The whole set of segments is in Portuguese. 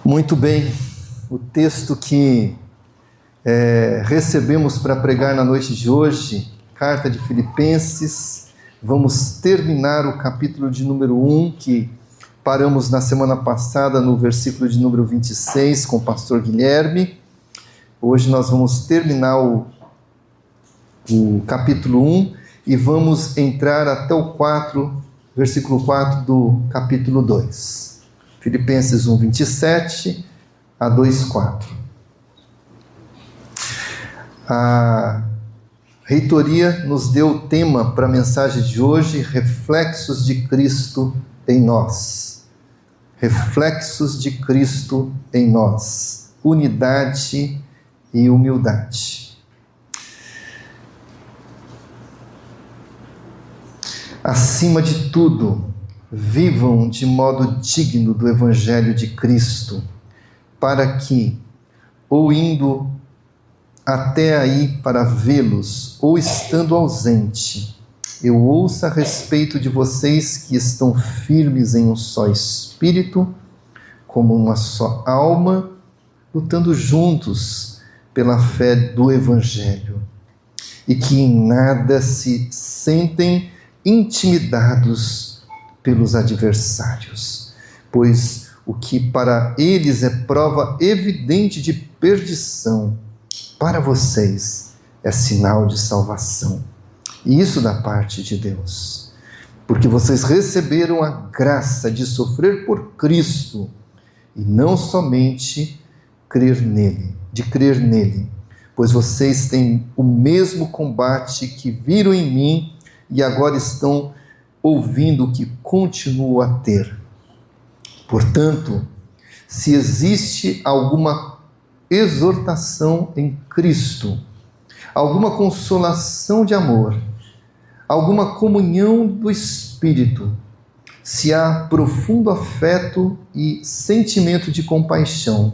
Muito bem, o texto que recebemos para pregar na noite de hoje, carta de Filipenses, vamos terminar o capítulo de número 1, que paramos na semana passada no versículo de número 26 com o pastor Guilherme. Hoje nós vamos terminar o capítulo 1 e vamos entrar até o versículo 4 do capítulo 2. Filipenses 1, 27 a 2, 4. A reitoria nos deu o tema para a mensagem de hoje: reflexos de Cristo em nós. Reflexos de Cristo em nós. Unidade e humildade. Acima de tudo, vivam de modo digno do Evangelho de Cristo, para que, ou indo até aí para vê-los, ou estando ausente, eu ouça a respeito de vocês que estão firmes em um só espírito, como uma só alma, lutando juntos pela fé do Evangelho, e que em nada se sentem intimidados pelos adversários, pois o que para eles é prova evidente de perdição, para vocês é sinal de salvação. E isso da parte de Deus, porque vocês receberam a graça de sofrer por Cristo, e não somente crer nele, pois vocês têm o mesmo combate que viram em mim e agora estão ouvindo o que continuo a ter. Portanto, se existe alguma exortação em Cristo, alguma consolação de amor, alguma comunhão do Espírito, se há profundo afeto e sentimento de compaixão,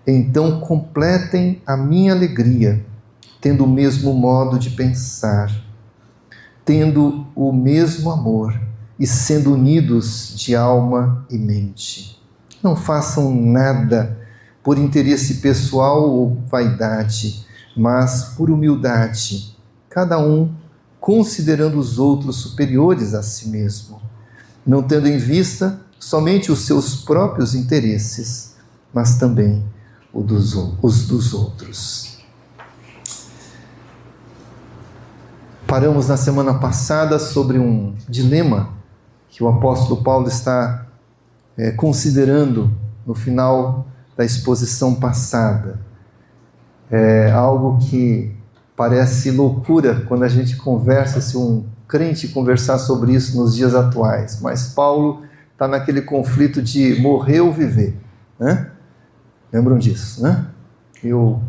então completem a minha alegria, tendo o mesmo modo de pensar, tendo o mesmo amor e sendo unidos de alma e mente. Não façam nada por interesse pessoal ou vaidade, mas por humildade, cada um considerando os outros superiores a si mesmo, não tendo em vista somente os seus próprios interesses, mas também os dos outros. Paramos na semana passada sobre um dilema que o apóstolo Paulo está considerando no final da exposição passada. É algo que parece loucura quando a gente conversa, se um crente conversar sobre isso nos dias atuais, mas Paulo está naquele conflito de morrer ou viver, né? Lembram disso, né? Eu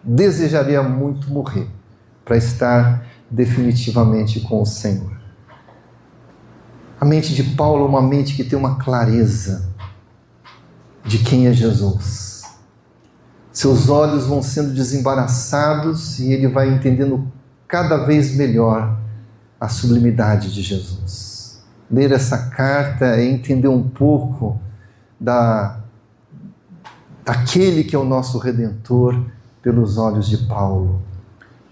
desejaria muito morrer para estar definitivamente com o Senhor. A mente de Paulo é uma mente que tem uma clareza de quem é Jesus. Seus olhos vão sendo desembaraçados e ele vai entendendo cada vez melhor a sublimidade de Jesus. Ler essa carta é entender um pouco daquele que é o nosso Redentor pelos olhos de Paulo.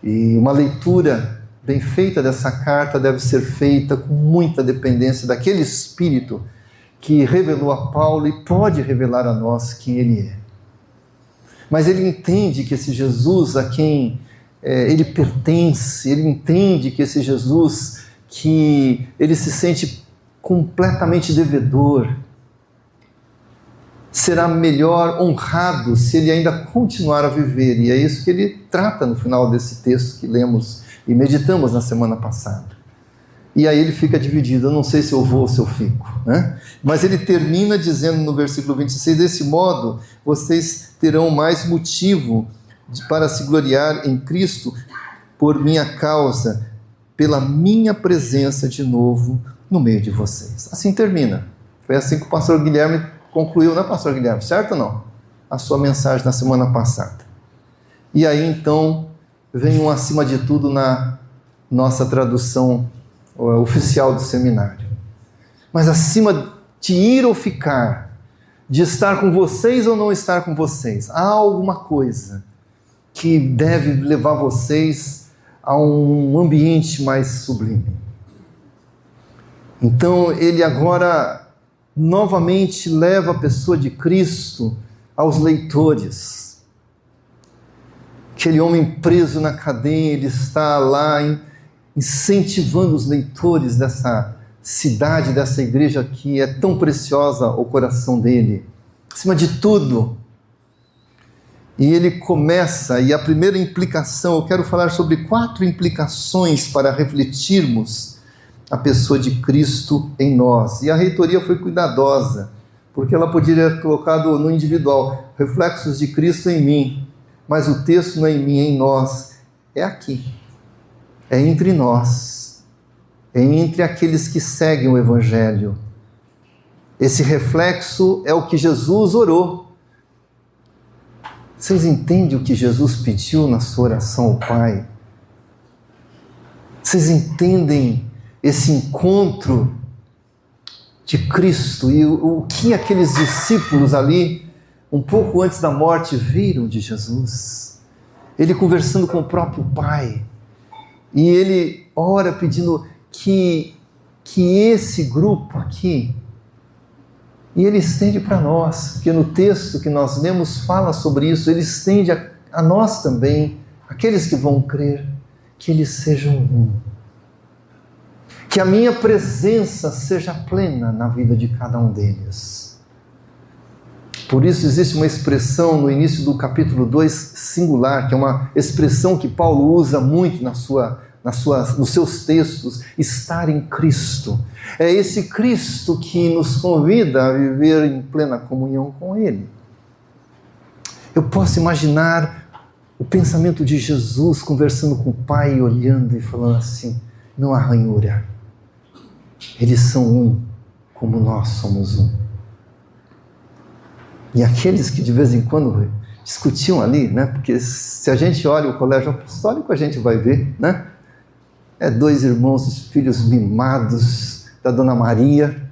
E uma leitura bem feita dessa carta deve ser feita com muita dependência daquele Espírito que revelou a Paulo e pode revelar a nós quem ele é. Mas ele entende que esse Jesus a quem ele pertence, ele entende que esse Jesus que ele se sente completamente devedor, será melhor honrado se ele ainda continuar a viver. E é isso que ele trata no final desse texto que lemos e meditamos na semana passada. E aí ele fica dividido, eu não sei se eu vou ou se eu fico, né? Mas ele termina dizendo no versículo 26, desse modo vocês terão mais motivo para se gloriar em Cristo por minha causa, pela minha presença de novo no meio de vocês. Assim termina. Foi assim que o pastor Guilherme concluiu, né, pastor Guilherme? Certo ou não? A sua mensagem na semana passada. E aí então vem um acima de tudo na nossa tradução oficial do seminário. Mas acima de ir ou ficar, de estar com vocês ou não estar com vocês. Há alguma coisa que deve levar vocês a um ambiente mais sublime. Então ele agora novamente leva a pessoa de Cristo aos leitores. Aquele homem preso na cadeia, ele está lá incentivando os leitores dessa cidade, dessa igreja que é tão preciosa ao coração dele, acima de tudo. E ele começa, e a primeira implicação, eu quero falar sobre 4 implicações para refletirmos a pessoa de Cristo em nós. E a reitoria foi cuidadosa, porque ela poderia ter colocado no individual, reflexos de Cristo em mim, mas o texto não é em mim, é em nós, é aqui, é entre nós, é entre aqueles que seguem o Evangelho. Esse reflexo é o que Jesus orou. Vocês entendem o que Jesus pediu na sua oração ao Pai? Vocês entendem esse encontro de Cristo e o que aqueles discípulos ali, um pouco antes da morte, viram de Jesus? Ele conversando com o próprio Pai. E ele ora pedindo que esse grupo aqui, e ele estende para nós, porque no texto que nós lemos fala sobre isso, ele estende a nós também, aqueles que vão crer, que eles sejam um. Que a minha presença seja plena na vida de cada um deles. Por isso existe uma expressão no início do capítulo 2, singular, que é uma expressão que Paulo usa muito nos seus textos, estar em Cristo. É esse Cristo que nos convida a viver em plena comunhão com Ele. Eu posso imaginar o pensamento de Jesus conversando com o Pai, olhando e falando assim, não há ranhura. Eles são um, como nós somos um. E aqueles que de vez em quando discutiam ali, né? Porque se a gente olha o colégio apostólico, a gente vai ver, né? 2 irmãos, filhos mimados da Dona Maria,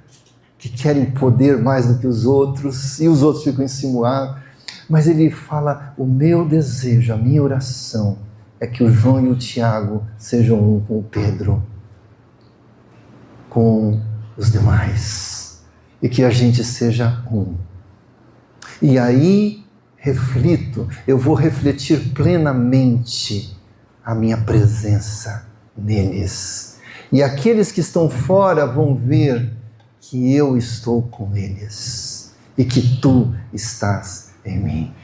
que querem poder mais do que os outros, e os outros ficam insinuados. Mas ele fala, o meu desejo, a minha oração, é que o João e o Tiago sejam um com o Pedro, com os demais, e que a gente seja um. E aí, eu vou refletir plenamente a minha presença neles. E aqueles que estão fora vão ver que eu estou com eles e que tu estás em mim.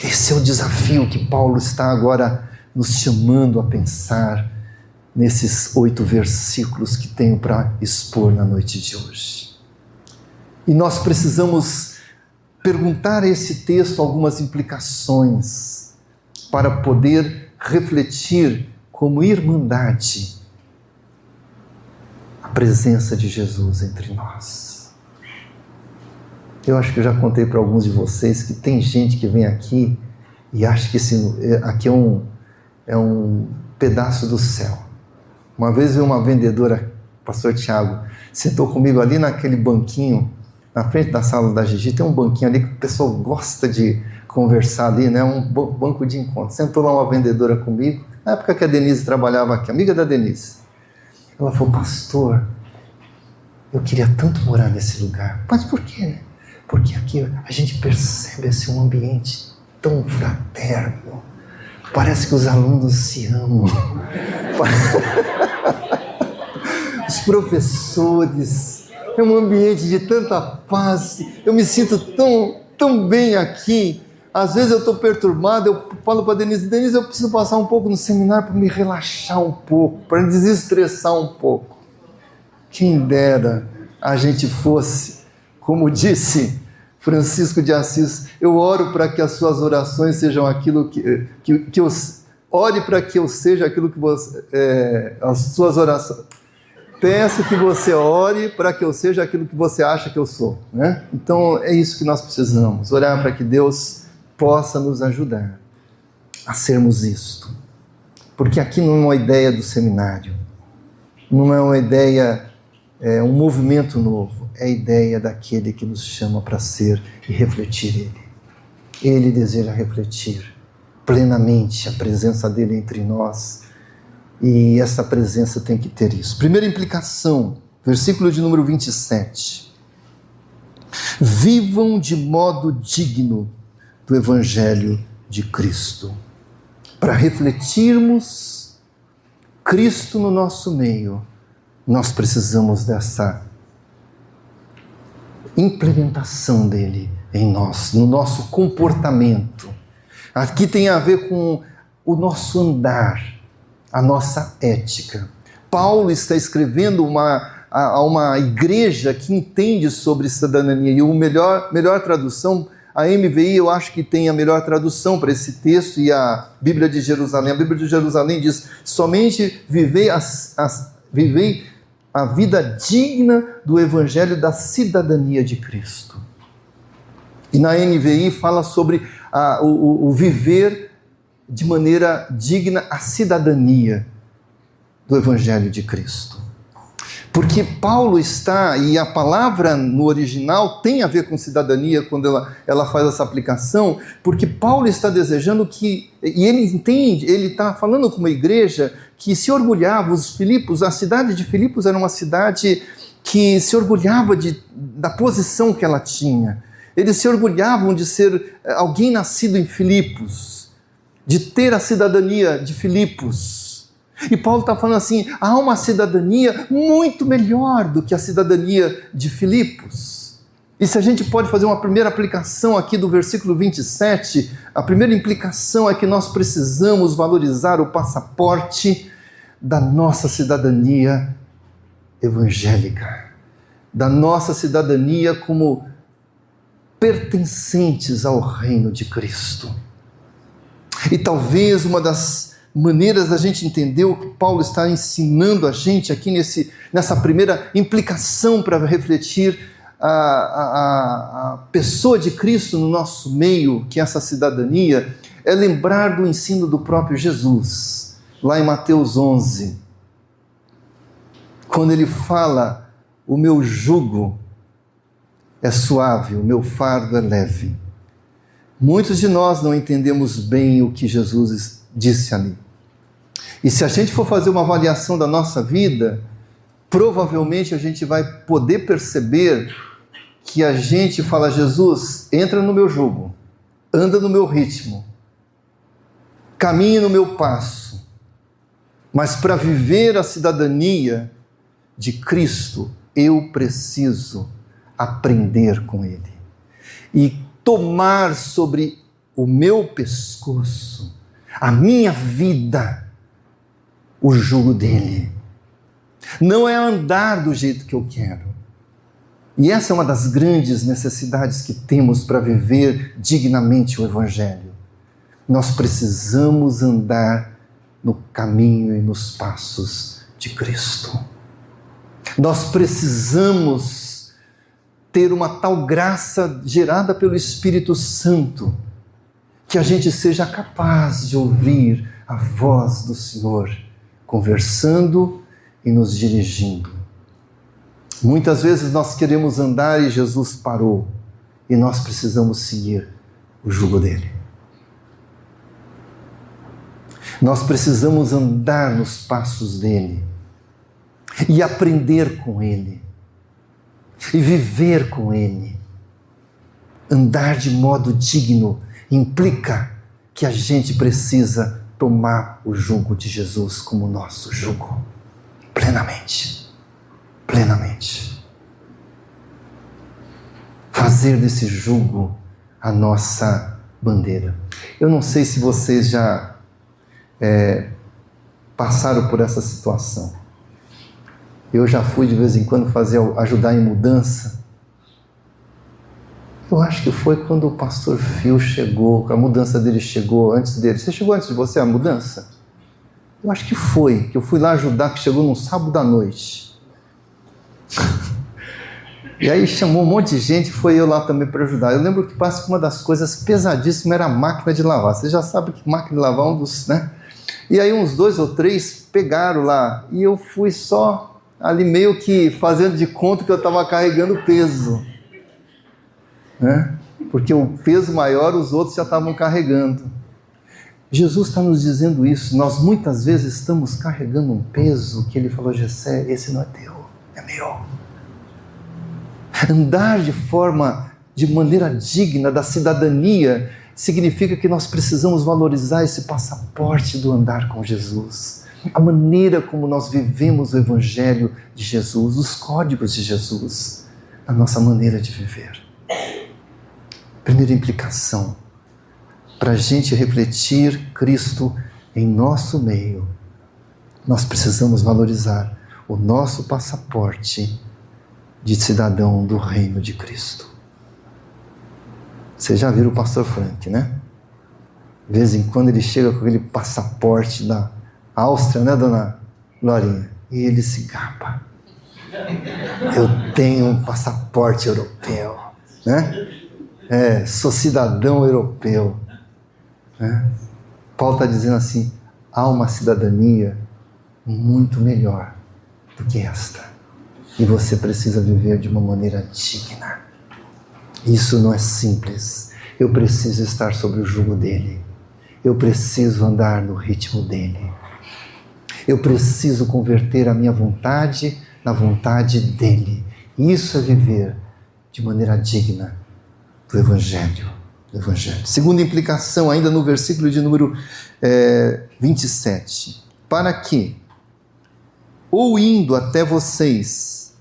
Esse é o desafio que Paulo está agora nos chamando a pensar nesses 8 versículos que tenho para expor na noite de hoje. E nós precisamos perguntar a esse texto algumas implicações para poder refletir como irmandade a presença de Jesus entre nós. Eu acho que eu já contei para alguns de vocês que tem gente que vem aqui e acha que aqui é um pedaço do céu. Uma vez veio uma vendedora, pastor Tiago, sentou comigo ali naquele banquinho, na frente da sala da Gigi, tem um banquinho ali que o pessoal gosta de conversar ali, né? Um banco de encontro. Sentou lá uma vendedora comigo, na época que a Denise trabalhava aqui, amiga da Denise. Ela falou, pastor, eu queria tanto morar nesse lugar. Mas por quê, né? Porque aqui a gente percebe assim, um ambiente tão fraterno. Parece que os alunos se amam. Os professores, é um ambiente de tanta paz. Eu me sinto tão bem aqui. Às vezes eu estou perturbado, eu falo para a Denise, eu preciso passar um pouco no seminário para me relaxar um pouco, para me desestressar um pouco. Quem dera a gente fosse, como disse Francisco de Assis, eu oro para que as suas orações sejam aquilo que eu ore para que eu seja aquilo que você, as suas orações. Peço que você ore para que eu seja aquilo que você acha que eu sou, né? Então é isso que nós precisamos, orar para que Deus possa nos ajudar a sermos isto. Porque aqui não é uma ideia do seminário, não é uma ideia um movimento novo. É a ideia daquele que nos chama para ser e refletir Ele. Ele deseja refletir plenamente a presença dele entre nós, e essa presença tem que ter isso. Primeira implicação, versículo de número 27. Vivam de modo digno do Evangelho de Cristo. Para refletirmos Cristo no nosso meio, nós precisamos dessa implementação dele em nós, no nosso comportamento. Aqui tem a ver com o nosso andar, a nossa ética. Paulo está escrevendo a uma igreja que entende sobre cidadania, e a melhor tradução, a MVI, eu acho que tem a melhor tradução para esse texto, e a Bíblia de Jerusalém. A Bíblia de Jerusalém diz: somente vivei a vida digna do Evangelho da cidadania de Cristo. E na NVI fala sobre o viver de maneira digna a cidadania do Evangelho de Cristo. Porque Paulo está, e a palavra no original tem a ver com cidadania quando ela faz essa aplicação, porque Paulo está desejando que, e ele entende, ele está falando com uma igreja que se orgulhava, a cidade de Filipos era uma cidade que se orgulhava da posição que ela tinha. Eles se orgulhavam de ser alguém nascido em Filipos, de ter a cidadania de Filipos. E Paulo está falando assim, há uma cidadania muito melhor do que a cidadania de Filipos. E se a gente pode fazer uma primeira aplicação aqui do versículo 27, a primeira implicação é que nós precisamos valorizar o passaporte da nossa cidadania evangélica, da nossa cidadania como pertencentes ao reino de Cristo. E talvez uma das maneiras da gente entender o que Paulo está ensinando a gente aqui nessa primeira implicação para refletir a pessoa de Cristo no nosso meio, que é essa cidadania, é lembrar do ensino do próprio Jesus, lá em Mateus 11, quando ele fala: o meu jugo é suave, o meu fardo é leve. Muitos de nós não entendemos bem o que Jesus disse ali. E se a gente for fazer uma avaliação da nossa vida, provavelmente a gente vai poder perceber que a gente fala: Jesus, entra no meu jugo, anda no meu ritmo, caminhe no meu passo. Mas para viver a cidadania de Cristo, eu preciso aprender com Ele e tomar sobre o meu pescoço, a minha vida, o jugo dele. Não é andar do jeito que eu quero. E essa é uma das grandes necessidades que temos para viver dignamente o Evangelho. Nós precisamos andar no caminho e nos passos de Cristo. Nós precisamos ter uma tal graça gerada pelo Espírito Santo, que a gente seja capaz de ouvir a voz do Senhor, conversando e nos dirigindo. Muitas vezes nós queremos andar e Jesus parou, e nós precisamos seguir o jugo dele. Nós precisamos andar nos passos dele, e aprender com ele, e viver com ele. Andar de modo digno implica que a gente precisa tomar o jugo de Jesus como nosso jugo, plenamente, plenamente. Fazer desse jugo a nossa bandeira. Eu não sei se vocês já passaram por essa situação. Eu já fui de vez em quando ajudar em mudança. Eu acho que foi quando o pastor Phil chegou, a mudança dele chegou antes dele. Você chegou antes de você a mudança? Eu acho que foi, que eu fui lá ajudar, que chegou num sábado à noite. E aí chamou um monte de gente, foi eu lá também para ajudar. Eu lembro que parece que uma das coisas pesadíssimas era a máquina de lavar. Você já sabe que máquina de lavar é um dos, né? E aí uns 2 ou 3 pegaram lá, e eu fui só ali meio que fazendo de conta que eu estava carregando peso, né? Porque o peso maior os outros já estavam carregando. Jesus está nos dizendo isso. Nós muitas vezes estamos carregando um peso que ele falou: Jessé, esse não é teu, é meu. Andar de maneira digna da cidadania significa que nós precisamos valorizar esse passaporte do andar com Jesus, a maneira como nós vivemos o Evangelho de Jesus, os códigos de Jesus, a nossa maneira de viver. Primeira implicação, para a gente refletir Cristo em nosso meio, nós precisamos valorizar o nosso passaporte de cidadão do reino de Cristo. Vocês já viram o pastor Frank, né? De vez em quando ele chega com aquele passaporte da Áustria, né, dona Glorinha? E ele se gaba. Eu tenho um passaporte europeu, né? Sou cidadão europeu. Né? Paulo está dizendo assim, há uma cidadania muito melhor do que esta. E você precisa viver de uma maneira digna. Isso não é simples. Eu preciso estar sob o jugo dele. Eu preciso andar no ritmo dele. Eu preciso converter a minha vontade na vontade dele. Isso é viver de maneira digna do Evangelho. Segunda implicação, ainda no versículo de número 27. Para que, ou indo até vocês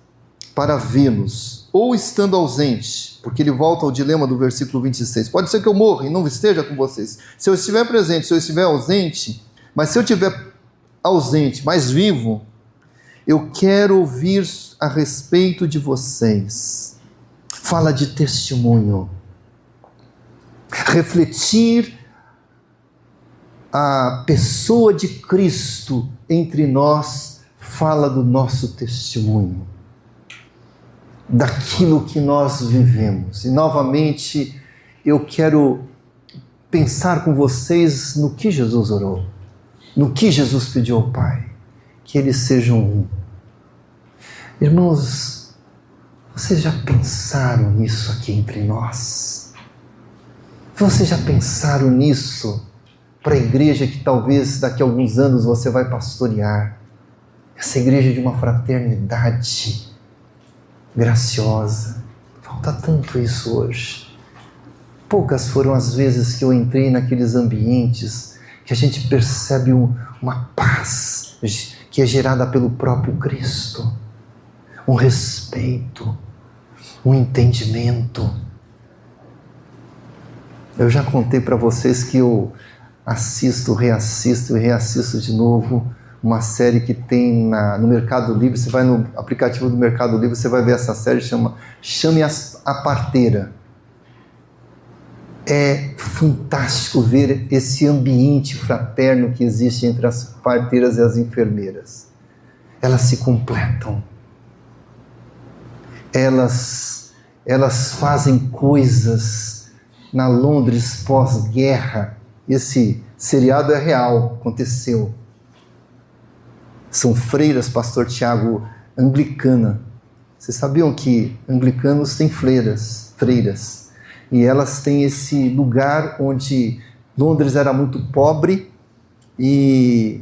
para vê-los, ou estando ausente, porque ele volta ao dilema do versículo 26. Pode ser que eu morra e não esteja com vocês. Se eu estiver presente, se eu estiver ausente, mas se eu estiver ausente, mas vivo, eu quero ouvir a respeito de vocês. Fala de testemunho. Refletir a pessoa de Cristo entre nós fala do nosso testemunho, daquilo que nós vivemos. E novamente eu quero pensar com vocês no que Jesus orou, no que Jesus pediu ao Pai, que eles sejam um. Irmãos, vocês já pensaram nisso aqui entre nós? Vocês já pensaram nisso para a igreja que talvez daqui a alguns anos você vai pastorear? Essa igreja de uma fraternidade graciosa. Falta tanto isso hoje. Poucas foram as vezes que eu entrei naqueles ambientes que a gente percebe uma paz que é gerada pelo próprio Cristo, um respeito, um entendimento. Eu já contei para vocês que eu assisto, reassisto e reassisto de novo uma série que tem no Mercado Livre. Você vai no aplicativo do Mercado Livre, você vai ver essa série, Chame a Parteira. É fantástico ver esse ambiente fraterno que existe entre as parteiras e as enfermeiras. Elas se completam. Elas fazem coisas na Londres pós-guerra. Esse seriado é real, aconteceu. São freiras, pastor Tiago, anglicana. Vocês sabiam que anglicanos têm freiras. E elas têm esse lugar onde Londres era muito pobre e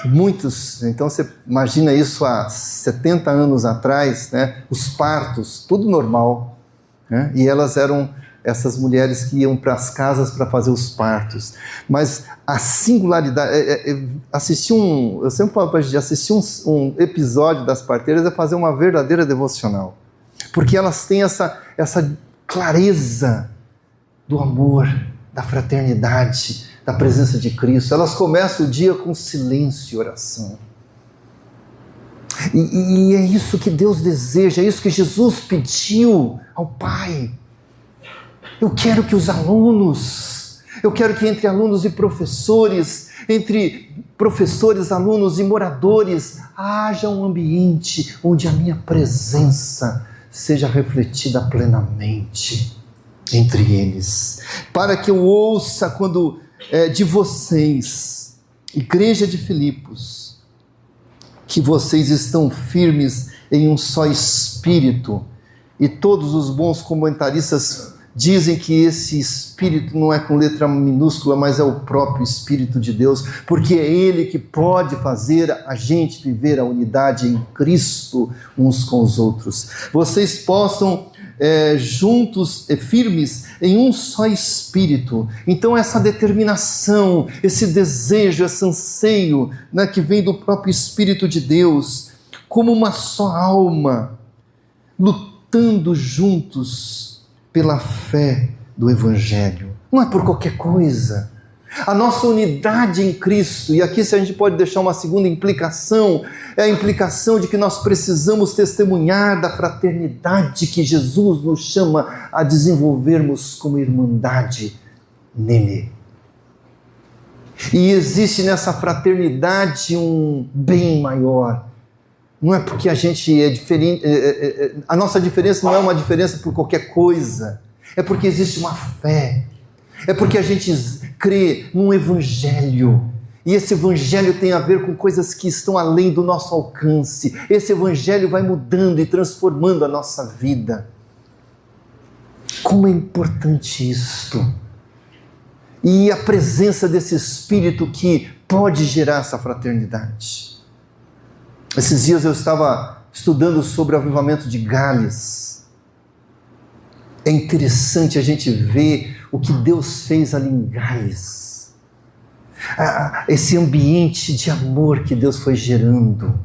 muitos, então você imagina isso há 70 anos atrás, né? Os partos, tudo normal, né? E elas eram essas mulheres que iam para as casas para fazer os partos. Mas a singularidade, eu sempre falo para a gente, assistir um episódio das parteiras é fazer uma verdadeira devocional, porque elas têm essa clareza do amor, da fraternidade, da presença de Cristo. Elas começam o dia com silêncio e oração. E é isso que Deus deseja, é isso que Jesus pediu ao Pai. Eu quero que os alunos, eu quero que entre alunos e professores, entre professores, alunos e moradores, haja um ambiente onde a minha presença seja refletida plenamente entre eles, para que eu ouça quando de vocês, igreja de Filipos, que vocês estão firmes em um só espírito. E todos os bons comentaristas dizem que esse Espírito não é com letra minúscula, mas é o próprio Espírito de Deus, porque é Ele que pode fazer a gente viver a unidade em Cristo uns com os outros. Vocês possam juntos, firmes em um só Espírito. Então essa determinação, esse desejo, esse anseio, né, que vem do próprio Espírito de Deus, como uma só alma, lutando juntos pela fé do Evangelho. Não é por qualquer coisa. A nossa unidade em Cristo, e aqui se a gente pode deixar uma segunda implicação, é a implicação de que nós precisamos testemunhar da fraternidade que Jesus nos chama a desenvolvermos como irmandade nele. E existe nessa fraternidade um bem maior. Não é porque a gente é diferente, a nossa diferença não é uma diferença por qualquer coisa, é porque existe uma fé, é porque a gente crê num Evangelho, e esse Evangelho tem a ver com coisas que estão além do nosso alcance. Esse Evangelho vai mudando e transformando a nossa vida. Como é importante isto! E a presença desse Espírito que pode gerar essa fraternidade. Esses dias eu estava estudando sobre o avivamento de Gales. É interessante a gente ver o que Deus fez ali em Gales. Esse ambiente de amor que Deus foi gerando.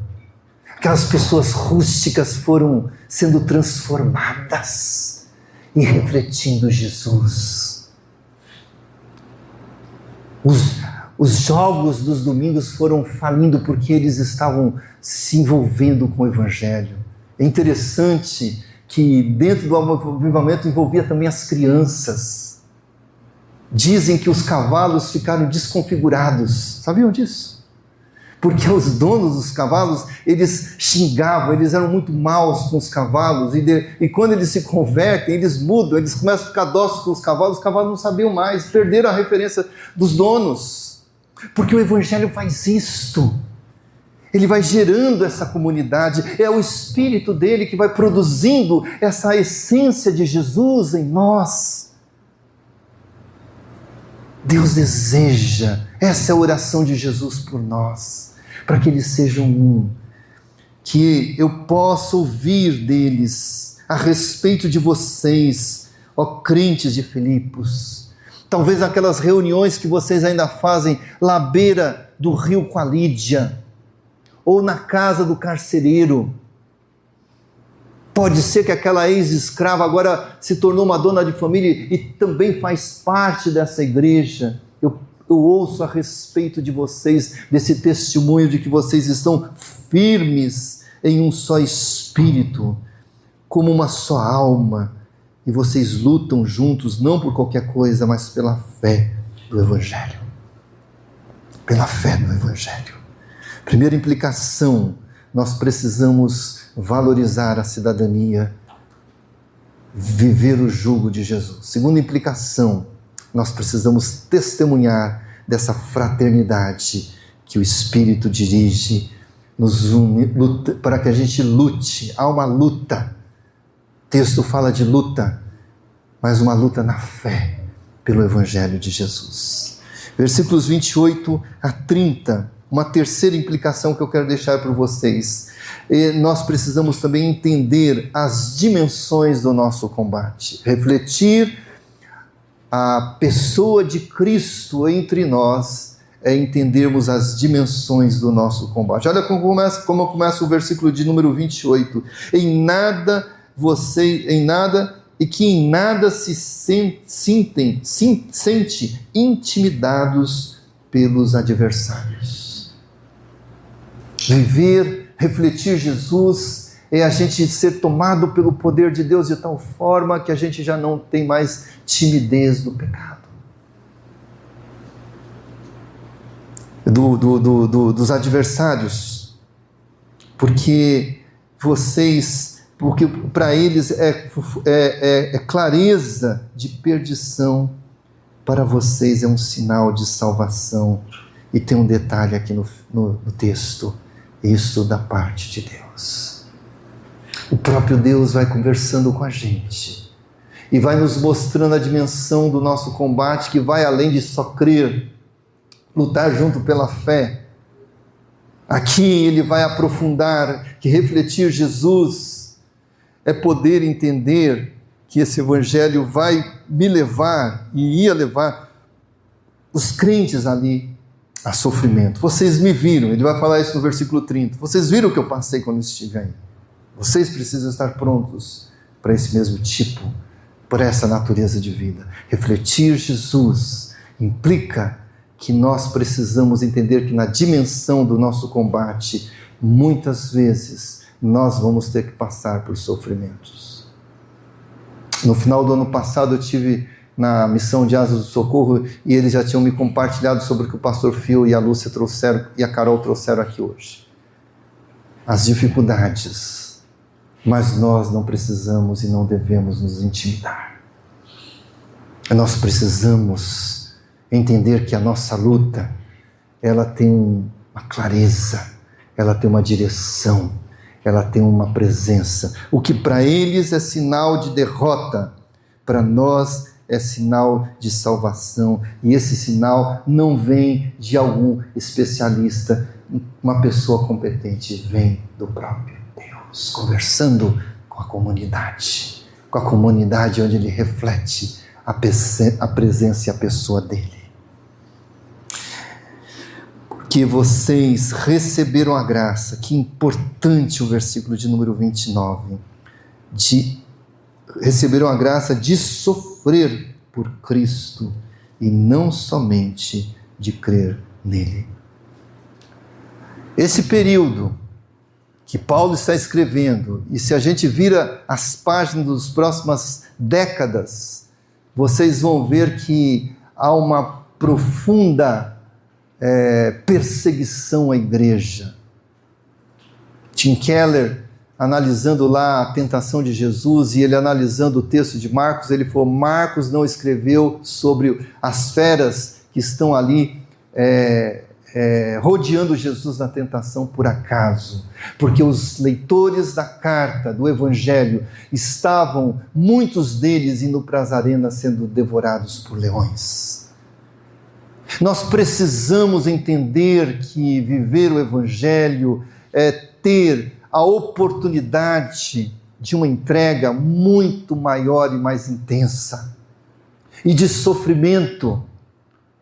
Aquelas pessoas rústicas foram sendo transformadas e refletindo Jesus. Os jogos dos domingos foram falindo porque eles estavam se envolvendo com o Evangelho. É interessante que dentro do avivamento envolvia também as crianças. Dizem que os cavalos ficaram desconfigurados. Sabiam disso? Porque os donos dos cavalos, eles xingavam, eles eram muito maus com os cavalos, e quando eles se convertem, eles mudam, eles começam a ficar dóceis com os cavalos não sabiam mais, perderam a referência dos donos. Porque o Evangelho faz isto. Ele vai gerando essa comunidade, é o Espírito dele que vai produzindo essa essência de Jesus em nós. Deus deseja, essa é a oração de Jesus por nós, para que eles sejam um, que eu possa ouvir deles a respeito de vocês, ó crentes de Filipos. Talvez aquelas reuniões que vocês ainda fazem lá à beira do rio com a Lídia, ou na casa do carcereiro. Pode ser que aquela ex-escrava agora se tornou uma dona de família e também faz parte dessa igreja. Eu ouço a respeito de vocês, desse testemunho de que vocês estão firmes em um só espírito, como uma só alma, e vocês lutam juntos, não por qualquer coisa, mas pela fé do Evangelho. Pela fé do Evangelho. Primeira implicação, nós precisamos valorizar a cidadania, viver o jugo de Jesus. Segunda implicação, nós precisamos testemunhar dessa fraternidade que o Espírito dirige, nos une, para que a gente lute. Há uma luta. O texto fala de luta, mas uma luta na fé pelo Evangelho de Jesus. Versículos 28 a 30, uma terceira implicação que eu quero deixar para vocês. Nós precisamos também entender as dimensões do nosso combate, refletir a pessoa de Cristo entre nós, é entendermos as dimensões do nosso combate. Olha como começa o versículo de número 28. Em nada se sente intimidados pelos adversários. Viver, refletir Jesus, é a gente ser tomado pelo poder de Deus de tal forma que a gente já não tem mais timidez do pecado. Dos adversários, porque para eles é clareza de perdição, para vocês é um sinal de salvação. E tem um detalhe aqui no texto: isso da parte de Deus. O próprio Deus vai conversando com a gente e vai nos mostrando a dimensão do nosso combate, que vai além de só crer, lutar junto pela fé. Aqui ele vai aprofundar que refletir Jesus é poder entender que esse evangelho vai me levar e ia levar os crentes ali a sofrimento. Vocês me viram, ele vai falar isso no versículo 30. Vocês viram o que eu passei quando estive aí. Vocês precisam estar prontos para esse mesmo tipo, por essa natureza de vida. Refletir Jesus implica que nós precisamos entender que na dimensão do nosso combate, muitas vezes, nós vamos ter que passar por sofrimentos. No final do ano passado, eu tive na missão de Asas do Socorro e eles já tinham me compartilhado sobre o que o pastor Phil e a Lúcia trouxeram e a Carol trouxeram aqui hoje. As dificuldades, mas nós não precisamos e não devemos nos intimidar. Nós precisamos entender que a nossa luta, ela tem uma clareza, ela tem uma direção, ela tem uma presença. O que para eles é sinal de derrota, para nós é sinal de salvação. E esse sinal não vem de algum especialista, uma pessoa competente, vem do próprio Deus, conversando com a comunidade onde ele reflete a presença e a pessoa dele. Porque vocês receberam a graça, que importante o versículo de número 29, receberam a graça de sofrer por Cristo e não somente de crer nele. Esse período que Paulo está escrevendo, e se a gente vira as páginas das próximas décadas, vocês vão ver que há uma profunda perseguição à igreja. Tim Keller, analisando lá a tentação de Jesus, e ele analisando o texto de Marcos, ele falou: Marcos não escreveu sobre as feras que estão ali rodeando Jesus na tentação por acaso, porque os leitores da carta, do Evangelho, estavam, muitos deles, indo para as arenas sendo devorados por leões. Nós precisamos entender que viver o Evangelho é ter a oportunidade de uma entrega muito maior e mais intensa, e de sofrimento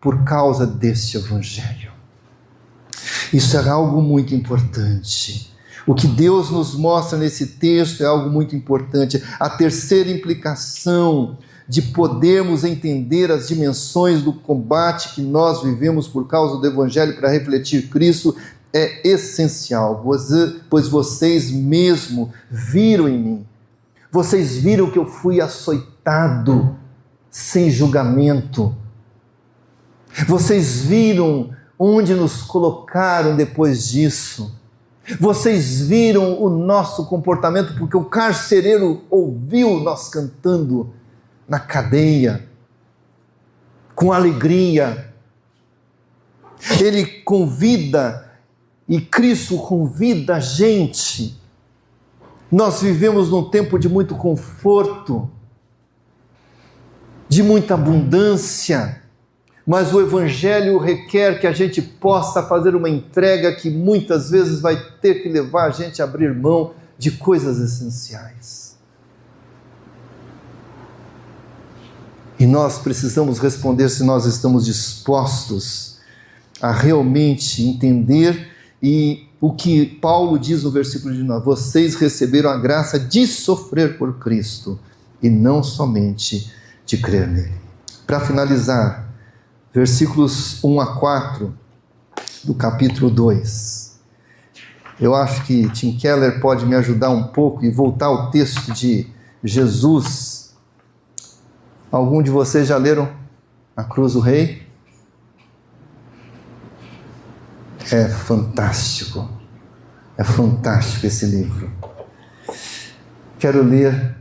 por causa deste Evangelho. Isso é algo muito importante. O que Deus nos mostra nesse texto é algo muito importante. A terceira implicação de podermos entender as dimensões do combate que nós vivemos por causa do Evangelho para refletir Cristo é essencial, pois vocês mesmo viram em mim. Vocês viram que eu fui açoitado sem julgamento. Vocês viram onde nos colocaram depois disso. Vocês viram o nosso comportamento, porque o carcereiro ouviu nós cantando na cadeia, com alegria. Ele convida, e Cristo convida a gente. Nós vivemos num tempo de muito conforto, de muita abundância, mas o Evangelho requer que a gente possa fazer uma entrega que muitas vezes vai ter que levar a gente a abrir mão de coisas essenciais. E nós precisamos responder se nós estamos dispostos a realmente entender, e o que Paulo diz no versículo 19: vocês receberam a graça de sofrer por Cristo e não somente de crer nele. Para finalizar, versículos 1 a 4 do capítulo 2. Eu acho que Tim Keller pode me ajudar um pouco e voltar ao texto de Jesus. Algum de vocês já leram A Cruz do Rei? É fantástico esse livro. Quero ler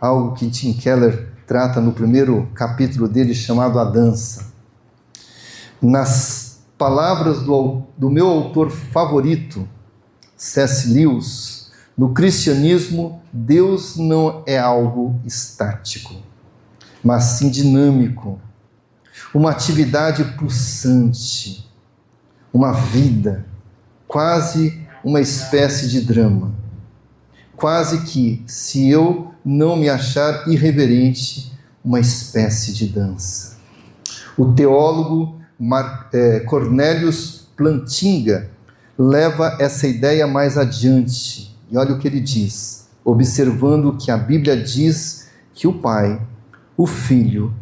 algo que Tim Keller trata no primeiro capítulo dele, chamado A Dança. Nas palavras do meu autor favorito, C.S. Lewis, no cristianismo, Deus não é algo estático, mas sim dinâmico, uma atividade pulsante, uma vida, quase uma espécie de drama. Quase que, se eu não me achar irreverente, uma espécie de dança. O teólogo Cornelius Plantinga leva essa ideia mais adiante. E olha o que ele diz, observando que a Bíblia diz que o Pai, o Filho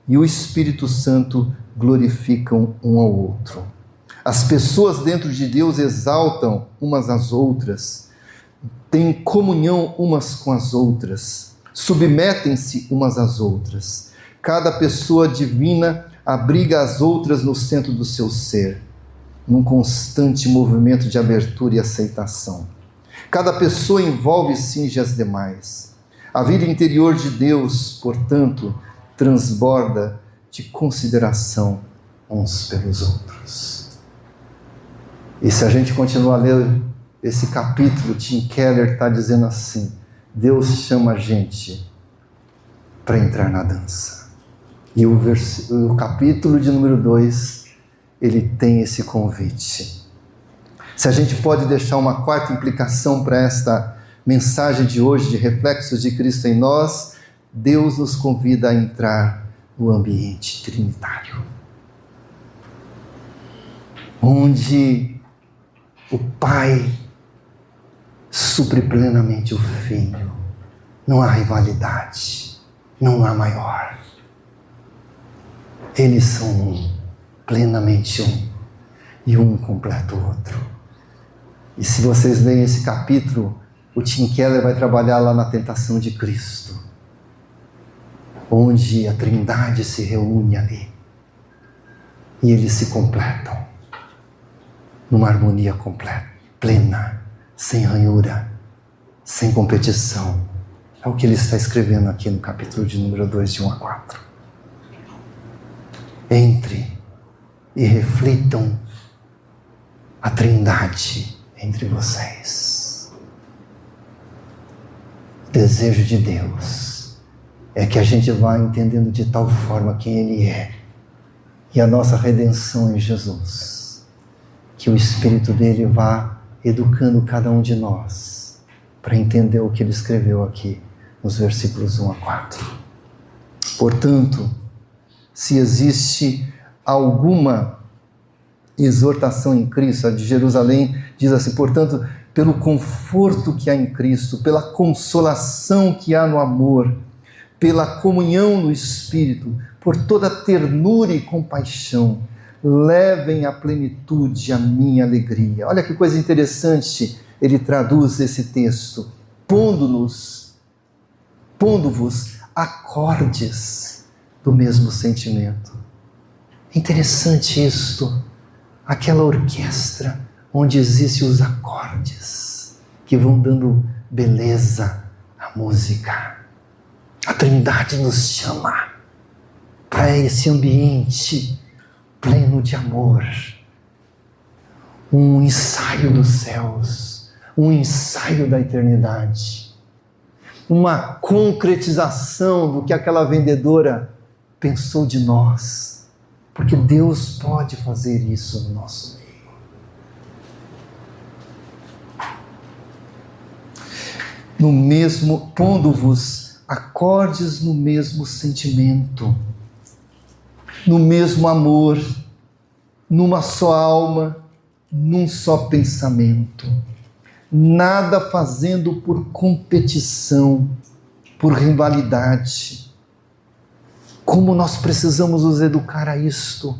e o Espírito Santo glorificam um ao outro. As pessoas dentro de Deus exaltam umas às outras, têm comunhão umas com as outras, submetem-se umas às outras. Cada pessoa divina abriga as outras no centro do seu ser, num constante movimento de abertura e aceitação. Cada pessoa envolve e cinge as demais. A vida interior de Deus, portanto, transborda de consideração uns pelos outros. E se a gente continuar a ler esse capítulo, Tim Keller está dizendo assim: Deus chama a gente para entrar na dança. E o capítulo de número 2, ele tem esse convite. Se a gente pode deixar uma quarta implicação para esta mensagem de hoje, de reflexos de Cristo em nós, Deus nos convida a entrar no ambiente trinitário, onde o Pai supre plenamente o Filho. Não há rivalidade, não há maior. Eles são um, plenamente um, e um completa o outro. E se vocês leem esse capítulo, o Tim Keller vai trabalhar lá na tentação de Cristo, onde a Trindade se reúne ali, e eles se completam, numa harmonia completa, plena, sem ranhura, sem competição. É o que ele está escrevendo aqui no capítulo de número 2, de 1 a 4. Entre e reflitam a Trindade entre vocês. O desejo de Deus é que a gente vá entendendo de tal forma quem Ele é e a nossa redenção em Jesus, que o Espírito dele vá educando cada um de nós para entender o que ele escreveu aqui nos versículos 1 a 4. Portanto, se existe alguma exortação em Cristo, a de Jerusalém diz assim: portanto, pelo conforto que há em Cristo, pela consolação que há no amor, pela comunhão no Espírito, por toda ternura e compaixão, levem à plenitude a minha alegria. Olha que coisa interessante, ele traduz esse texto: pondo-vos acordes do mesmo sentimento. Interessante isto, aquela orquestra onde existem os acordes que vão dando beleza à música. A Trindade nos chama para esse ambiente pleno de amor, um ensaio dos céus, um ensaio da eternidade, uma concretização do que aquela vendedora pensou de nós, porque Deus pode fazer isso no nosso meio. No mesmo, pondo-vos acordes no mesmo sentimento, no mesmo amor, numa só alma, num só pensamento, nada fazendo por competição, por rivalidade. Como nós precisamos nos educar a isto.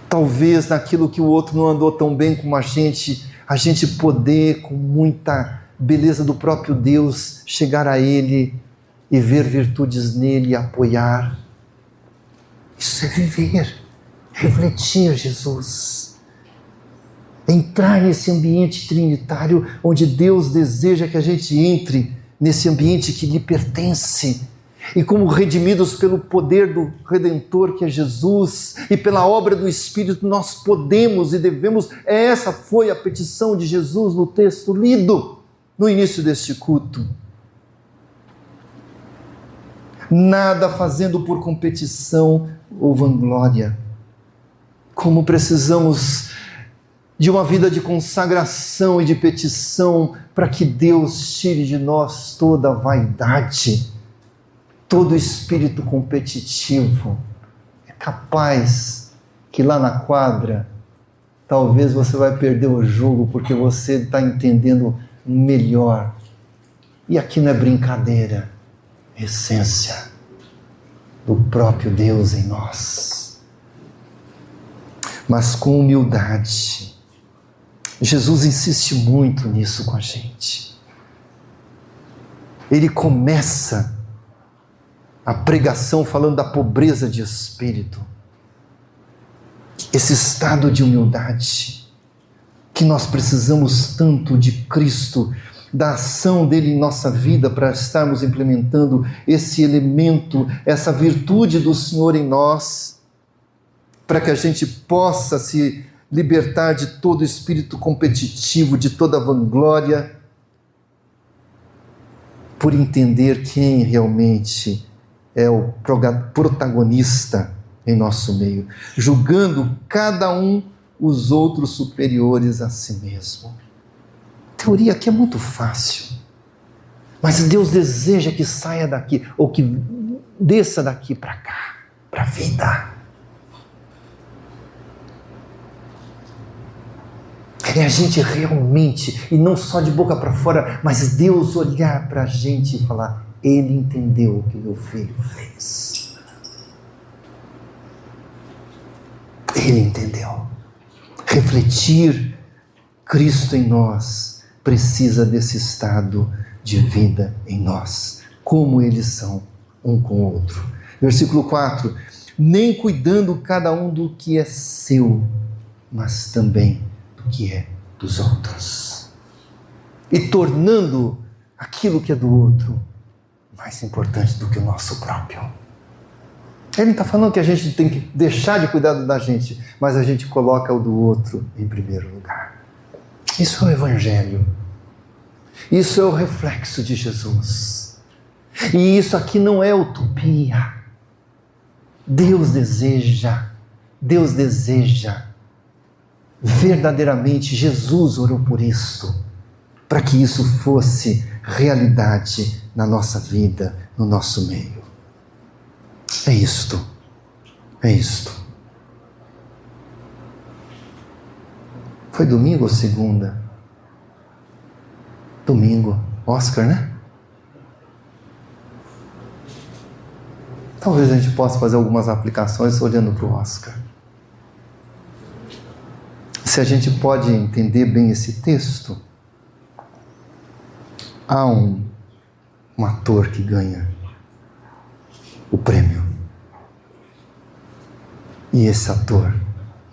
Talvez naquilo que o outro não andou tão bem como a gente poder, com muita beleza do próprio Deus, chegar a Ele e ver virtudes nele e apoiar. Isso é viver, refletir Jesus. Entrar nesse ambiente trinitário onde Deus deseja que a gente entre, nesse ambiente que lhe pertence, E como redimidos pelo poder do Redentor que é Jesus e pela obra do Espírito, nós podemos e devemos. Essa foi a petição de Jesus no texto lido no início deste culto. Nada fazendo por competição ou vanglória. Como precisamos de uma vida de consagração e de petição para que Deus tire de nós toda a vaidade, todo espírito competitivo. É capaz que lá na quadra, talvez você vai perder o jogo porque você está entendendo melhor. E aqui não é brincadeira, é essência do próprio Deus em nós. Mas com humildade. Jesus insiste muito nisso com a gente. Ele começa a pregação falando da pobreza de espírito. Esse estado de humildade que nós precisamos tanto de Cristo, da ação dele em nossa vida para estarmos implementando esse elemento, essa virtude do Senhor em nós, para que a gente possa se libertar de todo espírito competitivo, de toda vanglória, por entender quem realmente é o protagonista em nosso meio, julgando cada um os outros superiores a si mesmo. A teoria aqui é muito fácil, mas Deus deseja que saia daqui, ou que desça daqui para cá, para a vida. É a gente realmente, e não só de boca para fora, mas Deus olhar para a gente e falar: Ele entendeu o que meu filho fez. Ele entendeu. Refletir Cristo em nós precisa desse estado de vida em nós, como eles são um com o outro. Versículo 4: nem cuidando cada um do que é seu, mas também do que é dos outros, e tornando aquilo que é do outro mais importante do que o nosso próprio. Ele não está falando que a gente tem que deixar de cuidar da gente, mas a gente coloca o do outro em primeiro lugar. Isso é o Evangelho. Isso é o reflexo de Jesus. E isso aqui não é utopia. Deus deseja verdadeiramente, Jesus orou por isto, para que isso fosse realidade na nossa vida, no nosso meio. É isto. Foi domingo ou segunda? Domingo, Oscar, né? Talvez a gente possa fazer algumas aplicações olhando para o Oscar. Se a gente pode entender bem esse texto, há um ator que ganha o prêmio. E esse ator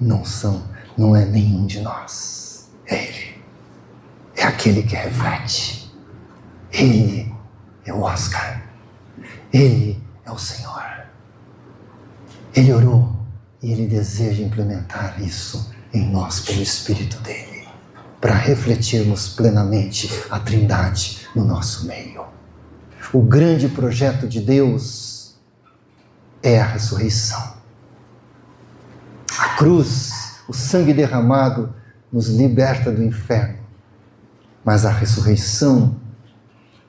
não é nenhum de nós. É ele. É aquele que reflete. Ele é o Oscar. Ele é o Senhor. Ele orou e ele deseja implementar isso em nós pelo Espírito dele, para refletirmos plenamente a Trindade no nosso meio. O grande projeto de Deus é a ressurreição. A cruz, o sangue derramado, nos liberta do inferno, mas a ressurreição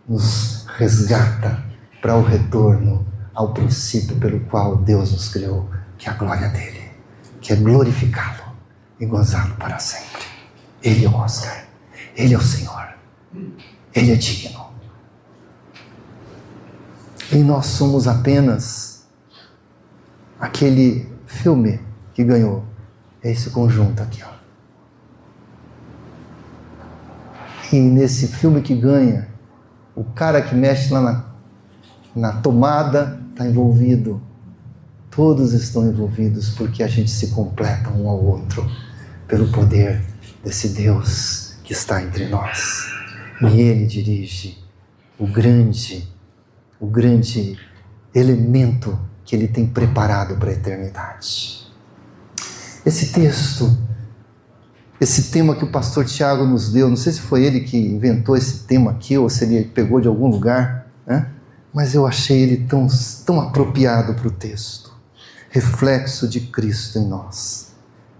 nos resgata para o retorno ao princípio pelo qual Deus nos criou, que é a glória dele, que é glorificá-lo e gozá-lo para sempre. Ele é o Oscar, Ele é o Senhor, Ele é digno. E nós somos apenas aquele filme que ganhou, é esse conjunto aqui, ó. E nesse filme que ganha, o cara que mexe lá na tomada está envolvido. Todos estão envolvidos porque a gente se completa um ao outro pelo poder desse Deus que está entre nós. E Ele dirige o grande elemento que Ele tem preparado para a eternidade. Esse texto, esse tema que o pastor Tiago nos deu, não sei se foi ele que inventou esse tema aqui ou se ele pegou de algum lugar, né? Mas eu achei ele tão apropriado para o texto. Reflexo de Cristo em nós.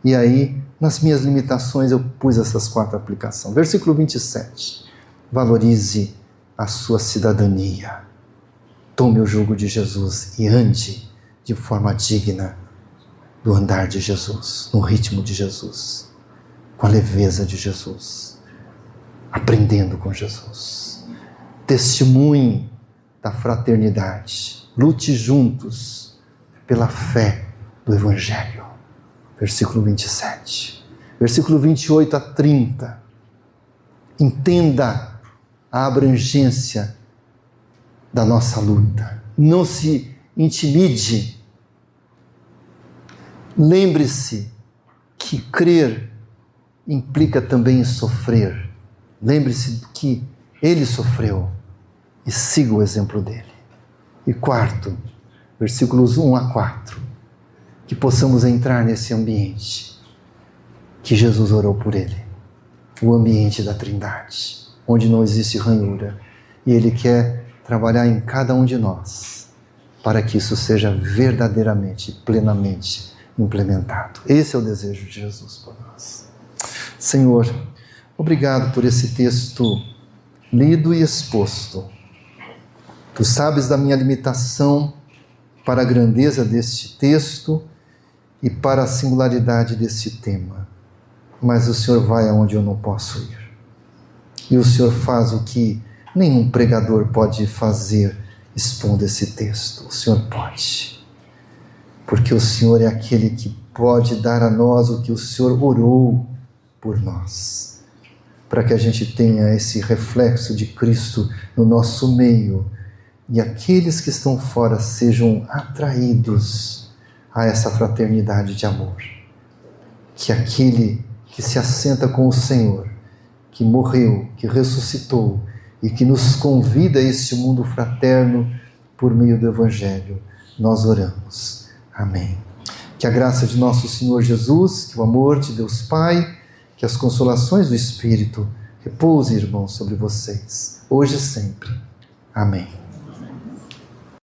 E aí, nas minhas limitações, eu pus essas 4 aplicações. Versículo 27. Valorize a sua cidadania. Tome o jugo de Jesus e ande de forma digna do andar de Jesus, no ritmo de Jesus, com a leveza de Jesus, aprendendo com Jesus. Testemunhe da fraternidade. Lute juntos pela fé do Evangelho. Versículo 27. Versículo 28 a 30. Entenda a abrangência da nossa luta. Não se intimide. Lembre-se que crer implica também em sofrer. Lembre-se que Ele sofreu e siga o exemplo dele. E 4, versículos 1 a 4, que possamos entrar nesse ambiente que Jesus orou por ele, o ambiente da Trindade, onde não existe ranhura, e Ele quer trabalhar em cada um de nós, para que isso seja verdadeiramente, plenamente implementado. Esse é o desejo de Jesus por nós. Senhor, obrigado por esse texto lido e exposto. Tu sabes da minha limitação para a grandeza deste texto e para a singularidade desse tema. Mas o Senhor vai aonde eu não posso ir. E o Senhor faz o que nenhum pregador pode fazer expondo esse texto. O Senhor pode. Porque o Senhor é aquele que pode dar a nós o que o Senhor orou por nós. Para que a gente tenha esse reflexo de Cristo no nosso meio e aqueles que estão fora sejam atraídos a essa fraternidade de amor. Que aquele que se assenta com o Senhor, que morreu, que ressuscitou e que nos convida a este mundo fraterno por meio do Evangelho, nós oramos. Amém. Que a graça de nosso Senhor Jesus, que o amor de Deus Pai, que as consolações do Espírito repousem, irmãos, sobre vocês, hoje e sempre. Amém.